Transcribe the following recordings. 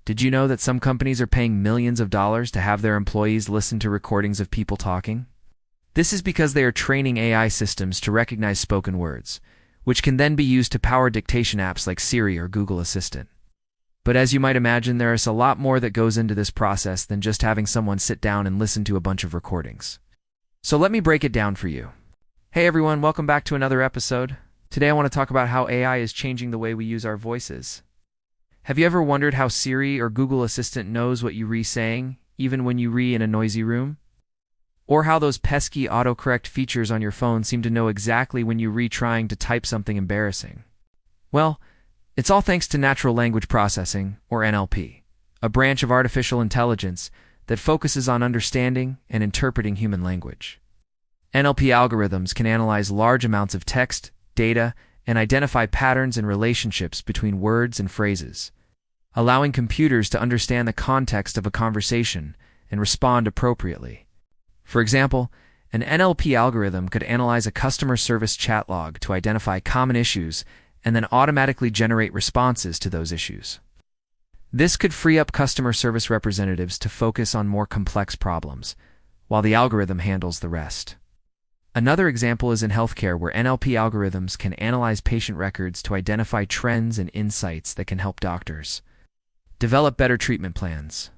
Did you know that some companies are paying millions of dollars to have their employees listen to recordings of people talking? This is because they are training AI systems to recognize spoken words, which can then be used to power dictation apps like Siri or Google Assistant. But as you might imagine, there is a lot more that goes into this process than just having someone sit down and listen to a bunch of recordings. So let me break it down for you. Hey everyone, welcome back to another episode. Today I want to talk about how AI is changing the way we use our voices. Have you ever wondered how Siri or Google Assistant knows what you re-saying, even when you re in a noisy room? Or how those pesky autocorrect features on your phone seem to know exactly when you re-trying to type something embarrassing? Well, it's all thanks to natural language processing, or NLP, a branch of artificial intelligence that focuses on understanding and interpreting human language. NLP algorithms can analyze large amounts of text, data, and identify patterns and relationships between words and phrases, allowing computers to understand the context of a conversation and respond appropriately. For example, an NLP algorithm could analyze a customer service chat log to identify common issues and then automatically generate responses to those issues. This could free up customer service representatives to focus on more complex problems, while the algorithm handles the rest. Another example is in healthcare, where NLP algorithms can analyze patient records to identify trends and insights that can help doctors develop better treatment plans.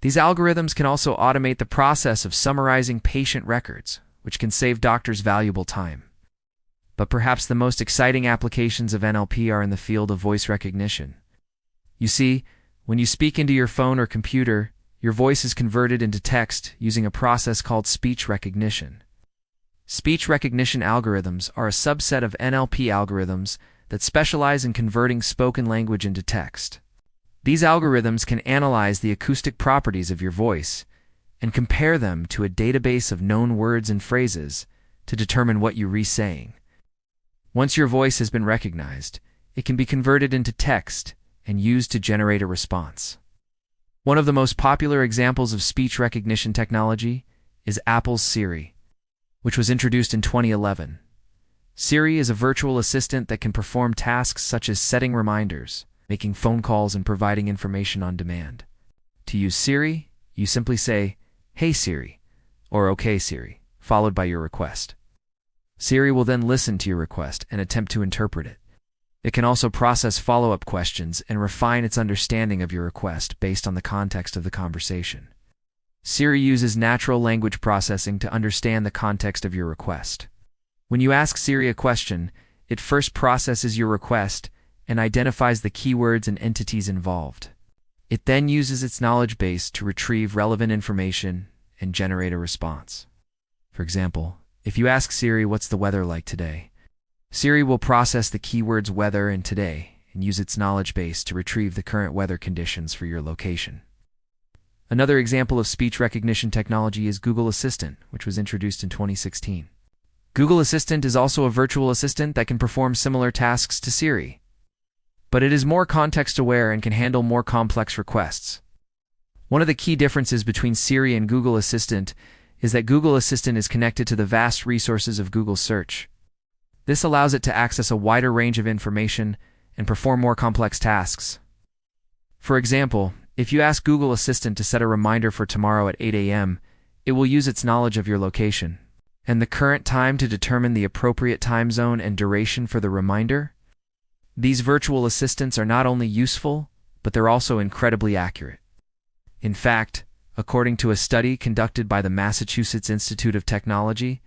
These algorithms can also automate the process of summarizing patient records, which can save doctors valuable time. But perhaps the most exciting applications of NLP are in the field of voice recognition. You see, when you speak into your phone or computer, your voice is converted into text using a process called speech recognition. Speech recognition algorithms are a subset of NLP algorithms that specialize in converting spoken language into text. These algorithms can analyze the acoustic properties of your voice and compare them to a database of known words and phrases to determine what you're re-saying. Once your voice has been recognized, it can be converted into text and used to generate a response. One of the most popular examples of speech recognition technology is Apple's Siri, which was introduced in 2011. Siri is a virtual assistant that can perform tasks such as setting reminders, making phone calls, and providing information on demand. To use Siri, you simply say, "Hey Siri," or "Okay Siri," followed by your request. Siri will then listen to your request and attempt to interpret it. It can also process follow-up questions and refine its understanding of your request based on the context of the conversation. Siri uses natural language processing to understand the context of your request. When you ask Siri a question, it first processes your request and identifies the keywords and entities involved. It then uses its knowledge base to retrieve relevant information and generate a response. For example, if you ask Siri, "What's the weather like today?" Siri will process the keywords weather and today and use its knowledge base to retrieve the current weather conditions for your location. Another example of speech recognition technology is Google Assistant, which was introduced in 2016. Google Assistant is also a virtual assistant that can perform similar tasks to Siri, but it is more context-aware and can handle more complex requests. One of the key differences between Siri and Google Assistant is that Google Assistant is connected to the vast resources of Google Search. This allows it to access a wider range of information and perform more complex tasks. For example, if you ask Google Assistant to set a reminder for tomorrow at 8 a.m., it will use its knowledge of your location and the current time to determine the appropriate time zone and duration for the reminder. These virtual assistants are not only useful, but they're also incredibly accurate. In fact, according to a study conducted by the Massachusetts Institute of Technology,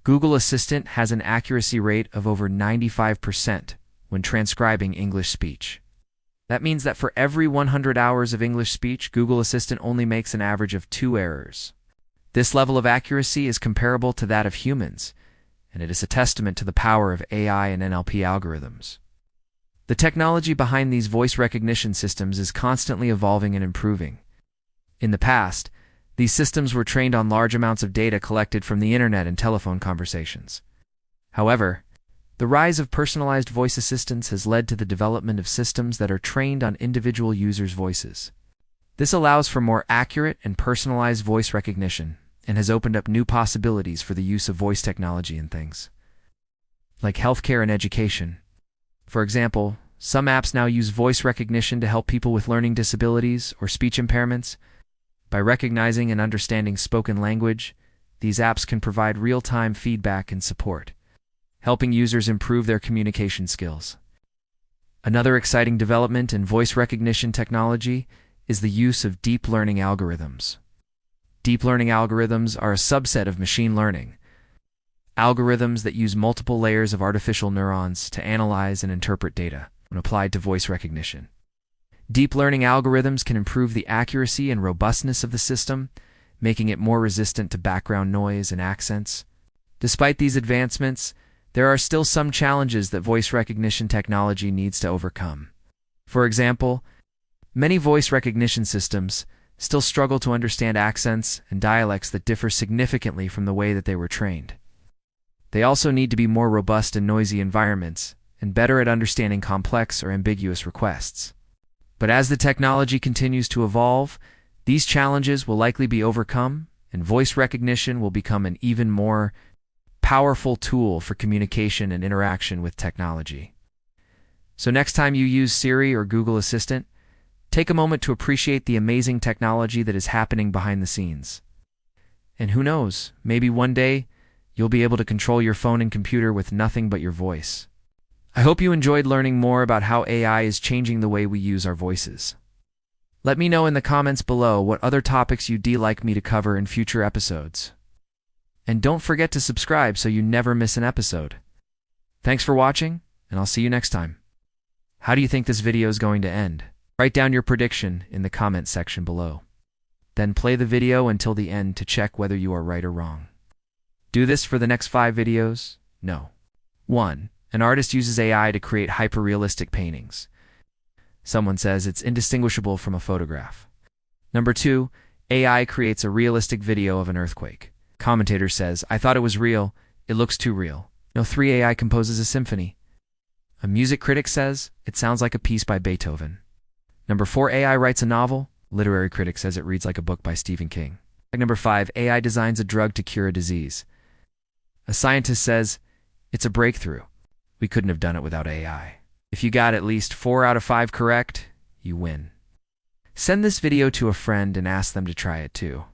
Google Assistant has an accuracy rate of over 95% when transcribing English speech. That means that for every 100 hours of English speech, Google Assistant only makes an average of 2 errors. This level of accuracy is comparable to that of humans, and it is a testament to the power of AI and NLP algorithms. The technology behind these voice recognition systems is constantly evolving and improving. In the past, these systems were trained on large amounts of data collected from the internet and telephone conversations. However, the rise of personalized voice assistants has led to the development of systems that are trained on individual users' voices. This allows for more accurate and personalized voice recognition and has opened up new possibilities for the use of voice technology in things like healthcare and education. For example, Some apps now use voice recognition to help people with learning disabilities or speech impairments. By recognizing and understanding spoken language, these apps can provide real-time feedback and support, helping users improve their communication skills. Another exciting development in voice recognition technology is the use of deep learning algorithms. Deep learning algorithms are a subset of machine learning, algorithms that use multiple layers of artificial neurons to analyze and interpret data when applied to voice recognition. Deep learning algorithms can improve the accuracy and robustness of the system, making it more resistant to background noise and accents. Despite these advancements, there are still some challenges that voice recognition technology needs to overcome. For example, many voice recognition systems still struggle to understand accents and dialects that differ significantly from the way that they were trained. They also need to be more robust in noisy environments and better at understanding complex or ambiguous requests. But as the technology continues to evolve, these challenges will likely be overcome, and voice recognition will become an even more powerful tool for communication and interaction with technology. So next time you use Siri or Google Assistant, take a moment to appreciate the amazing technology that is happening behind the scenes. And who knows, maybe one day you'll be able to control your phone and computer with nothing but your voice. I hope you enjoyed learning more about how AI is changing the way we use our voices. Let me know in the comments below what other topics you'd like me to cover in future episodes. And don't forget to subscribe so you never miss an episode. Thanks for watching, and I'll see you next time. How do you think this video is going to end? Write down your prediction in the comments section below. Then play the video until the end to check whether you are right or wrong. Do this for the next 5 videos? No. 1. An artist uses AI to create hyper-realistic paintings. Someone says it's indistinguishable from a photograph. Number 2. AI creates a realistic video of an earthquake. Commentator says, I thought it was real, it looks too real. No. 3. AI composes a symphony. A music critic says, it sounds like a piece by Beethoven. Number 4. AI writes a novel. Literary critic says it reads like a book by Stephen King. Number 5. AI designs a drug to cure a disease. A scientist says, it's a breakthrough. We couldn't have done it without AI. If you got at least 4 out of 5 correct, you win. Send this video to a friend and ask them to try it too.